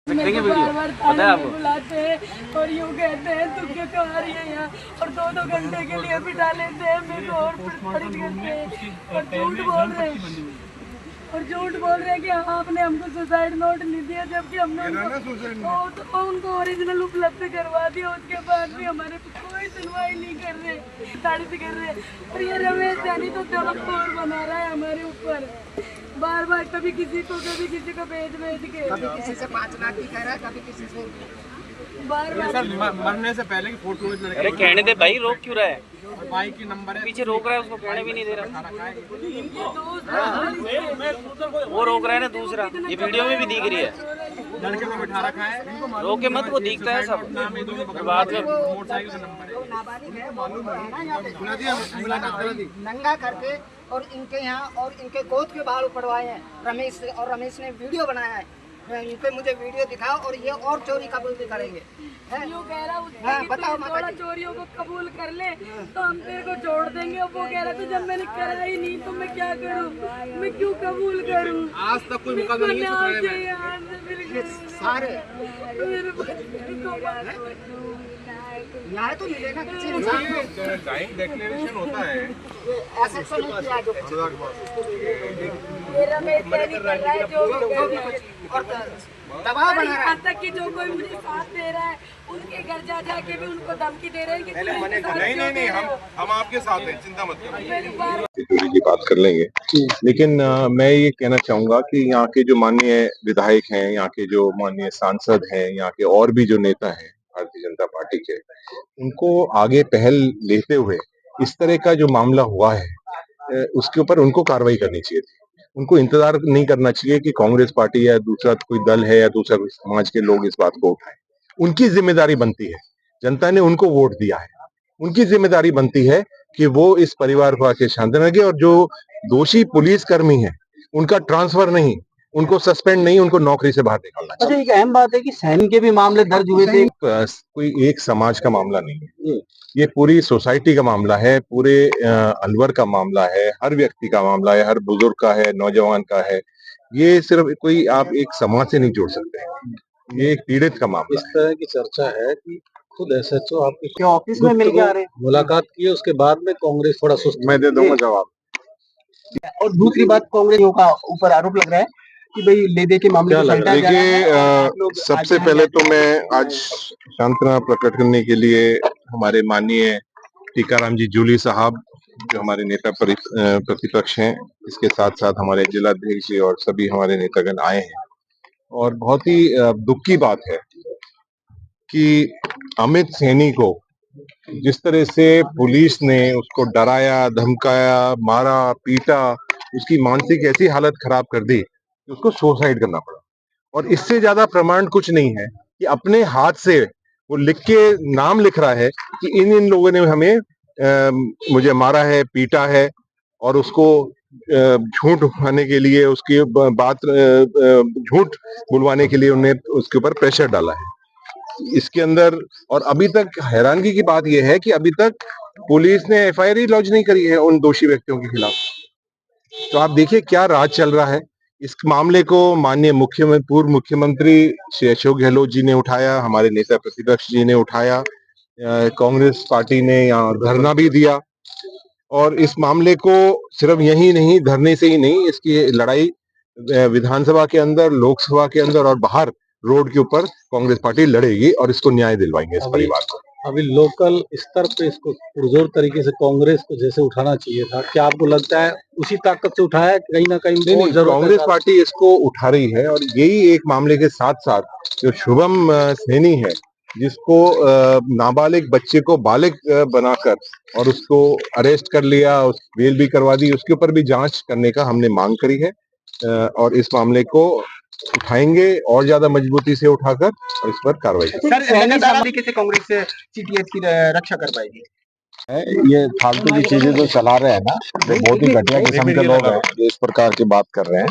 मेरे को बार बार थाने में बुलाते हैं और यूँ कहते हैं तू क्यों आ रही है यहाँ, और 2-2 घंटे के लिए बिठा लेते हैं मेरे को और प्रताड़ित करते हैं और झूठ बोल रहे हैं कि हाँ आपने हमको सुसाइड नोट नहीं दिया, जबकि हमने उनको ओरिजिनल उपलब्ध करवा दिया। उसके बाद भी हमारे कोई सुनवाई नहीं कर रहे, प्रताड़ित कर रहे। और ये रमेश जानी तो दबंगखोर बना रहा है हमारे ऊपर, बार बार कभी किसी को भेज के, कभी किसी से 5 लाख की कह रहा है, कभी किसी से बार मरने से पहले की फोटो। अरे कहने दे भाई, रोक क्यों रहा है? बाइक की नंबर है, पीछे रोक रहा है, उसको कहने भी नहीं दे रहा। इनके दोस्त वो रोक रहा है ना दूसरा, ये वीडियो में भी दिख रही है। लड़के को बिठा रखा है, रोके मत, वो दिखता है सब बाद में। मोटरसाइकिल का नंबर है, नाबालिग है, मालूम है ना यहाँ पे नंगा करके और इनके यहाँ और इनके गोद के बाल उखड़वाए हैं रमेश से, और रमेश ने वीडियो बनाया है। इनके मुझे वीडियो दिखाओ और ये और चोरी कबूल भी करेंगे। यूँ कह रहा हाँ, बताओ थोड़ा माता जी। चोरियों को कबूल कर ले तो हम तेरे को छोड़ देंगे। और वो कह रहा था जब मैंने करा ही नहीं तो मैं क्या करूँ, मैं क्यों कबूल करूँ। आज तक कोई मुकदमा नहीं है सारे न्याय तो मिलेगा किसी इंसान को। डिक्लेरेशन होता है, ऐसा तो नहीं किया जो ये रमेश नहीं कर रहा है जो और दबाव बना रहा है। आज तक कि जो कोई मुझे साथ दे रहा है उनके घर जा जाके भी उनको धमकी दे रहे हैं कि नहीं हम आपके साथ हैं, चिंता मत करो। चोरी की बात कर लेंगे, लेकिन मैं ये कहना चाहूंगा कि यहाँ के जो माननीय विधायक हैं, यहाँ के जो माननीय सांसद हैं, यहाँ के और भी जो नेता हैं भारतीय जनता पार्टी के, उनको आगे पहल लेते हुए इस तरह का जो मामला हुआ है उसके ऊपर उनको कार्रवाई करनी चाहिए थी। उनको इंतजार नहीं करना चाहिए कि कांग्रेस पार्टी या दूसरा कोई दल है या दूसरा कोई समाज के लोग इस बात को उठाएं। उनकी जिम्मेदारी बनती है, जनता ने उनको वोट दिया है, उनकी जिम्मेदारी बनती है कि वो इस परिवार को आके शांत रखे, और जो दोषी पुलिसकर्मी है उनका ट्रांसफर नहीं, उनको सस्पेंड नहीं, उनको नौकरी से बाहर निकालना चाहिए। अच्छा, एक अहम बात है कि सैनिक के भी मामले दर्ज हुए थे। कोई एक समाज का मामला नहीं है, ये पूरी सोसाइटी का मामला है, पूरे अलवर का मामला है, हर व्यक्ति का मामला है, हर बुजुर्ग का है, नौजवान का है। ये सिर्फ कोई आप एक समाज से नहीं जोड़ सकते, ये एक पीड़ित का मामला। इस तरह की चर्चा है कि खुद एसएचओ आपके ऑफिस में मिल के आ रहे हैं, मुलाकात की, उसके बाद में कांग्रेस थोड़ा सुस्त। मैं दे दूंगा जवाब। और दूसरी बात, कांग्रेस का ऊपर आरोप लग रहा है कि भाई ले दे के मामले को सल्टा जा रहा है। देखिए, सबसे पहले तो मैं आज सांत्वना प्रकट करने के लिए हमारे माननीय टीकाराम जी जूली साहब, जो हमारे नेता प्रतिपक्ष हैं, इसके साथ साथ हमारे जिलाध्यक्ष जी और सभी हमारे नेतागण आए हैं। और बहुत ही दुख की बात है कि अमित सैनी को जिस तरह से पुलिस ने उसको डराया, धमकाया, मारा, पीटा, उसकी मानसिक ऐसी हालत खराब कर दी कि उसको सुसाइड करना पड़ा। और इससे ज्यादा प्रमाण कुछ नहीं है कि अपने हाथ से वो लिख के नाम लिख रहा है कि इन लोगों ने हमें मुझे मारा है, पीटा है, और उसको झूठ उठाने के लिए, उसकी बात झूठ बुलवाने के लिए उन्हें उसके ऊपर प्रेशर डाला है इसके अंदर। और अभी तक हैरानगी की बात यह है कि अभी तक पुलिस ने एफआईआर ही लॉन्च नहीं करी है उन दोषी व्यक्तियों के खिलाफ। तो आप देखिए क्या राज चल रहा है। इस मामले को माननीय पूर्व मुख्यमंत्री श्री अशोक गहलोत जी ने उठाया, हमारे नेता प्रतिपक्ष जी ने उठाया, कांग्रेस पार्टी ने यहाँ धरना भी दिया। और इस मामले को सिर्फ यही नहीं, धरने से ही नहीं, इसकी लड़ाई विधानसभा के अंदर, लोकसभा के अंदर और बाहर रोड के ऊपर कांग्रेस पार्टी लड़ेगी और इसको न्याय दिलवाएंगे इस परिवार को। अभी लोकल स्तर पे इसको पुरजोर तरीके से कांग्रेस को जैसे उठाना चाहिए था, क्या आपको लगता है उसी ताकत से उठाया है? कहीं ना कहीं नहीं, कांग्रेस पार्टी इसको उठा रही है। और यही एक मामले के साथ साथ जो शुभम सैनी है, जिसको नाबालिग बच्चे को बालिग बनाकर और उसको अरेस्ट कर लिया, उस बेल भी करवा दी, उसके ऊपर भी जांच करने का हमने मांग करी है। और इस मामले को उठाएंगे और ज्यादा मजबूती से उठाकर और इस पर कार्रवाई करेंगे। कैसे कांग्रेस सीटीएच की रक्षा कर पाएगी? ये फालतू की चीजें जो चला रहे हैं ना, वो बहुत ही घटिया किस्म के लोग हैं जो इस प्रकार की बात कर रहे हैं।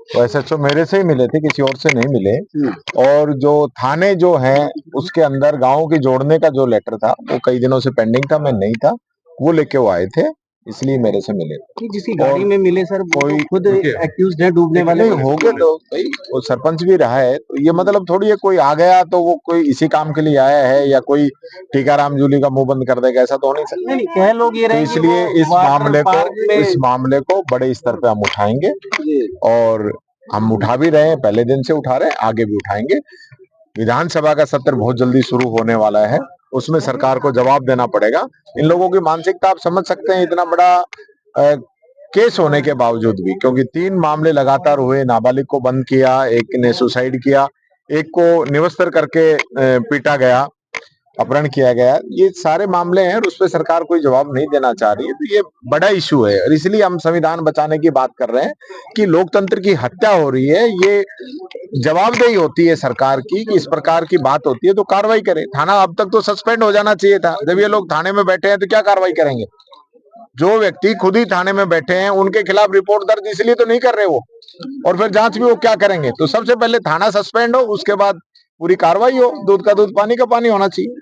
तो एसएचओ मेरे से ही मिले थे, किसी और से नहीं मिले। और जो थाने जो है उसके अंदर गाँव के जोड़ने का जो लेटर था वो कई दिनों से पेंडिंग था, मैं नहीं था, वो लेके वो आए थे। इसलिए मेरे से मिले। जिसकी गाड़ी में मिले सर वो कोई- खुद एक्यूज्ड है डूबने वाले। नहीं हो गए तो भाई, वो सरपंच भी रहा है, तो ये मतलब थोड़ी है कोई आ गया तो वो कोई इसी काम के लिए आया है या कोई टीकाराम जूली का मुंह बंद कर देगा, ऐसा तो हो नहीं सकता। नहीं कह लोग ये तो रहे इसलिए इस मामले को बड़े स्तर पे हम उठाएंगे और हम उठा भी रहे हैं, पहले दिन से उठा रहे हैं, आगे भी उठाएंगे। विधानसभा का सत्र बहुत जल्दी शुरू होने वाला है, उसमें सरकार को जवाब देना पड़ेगा। इन लोगों की मानसिकता आप समझ सकते हैं, इतना बड़ा केस होने के बावजूद भी, क्योंकि 3 मामले लगातार हुए, नाबालिग को बंद किया, एक ने सुसाइड किया, एक को निवस्त्र करके पीटा गया, अपहरण किया गया, ये सारे मामले हैं और उस पर सरकार कोई जवाब नहीं देना चाह रही है। तो ये बड़ा इशू है और इसलिए हम संविधान बचाने की बात कर रहे हैं कि लोकतंत्र की हत्या हो रही है, ये जवाबदेही होती है सरकार की कि इस प्रकार की बात होती है तो कार्रवाई करे। थाना अब तक तो सस्पेंड हो जाना चाहिए था, जब ये लोग थाने में बैठे हैं तो क्या कार्रवाई करेंगे? जो व्यक्ति खुद ही थाने में बैठे हैं उनके खिलाफ रिपोर्ट दर्ज इसलिए तो नहीं कर रहे वो, और फिर जांच भी वो क्या करेंगे? तो सबसे पहले थाना सस्पेंड हो, उसके बाद पूरी कार्रवाई हो, दूध का दूध पानी का पानी होना चाहिए।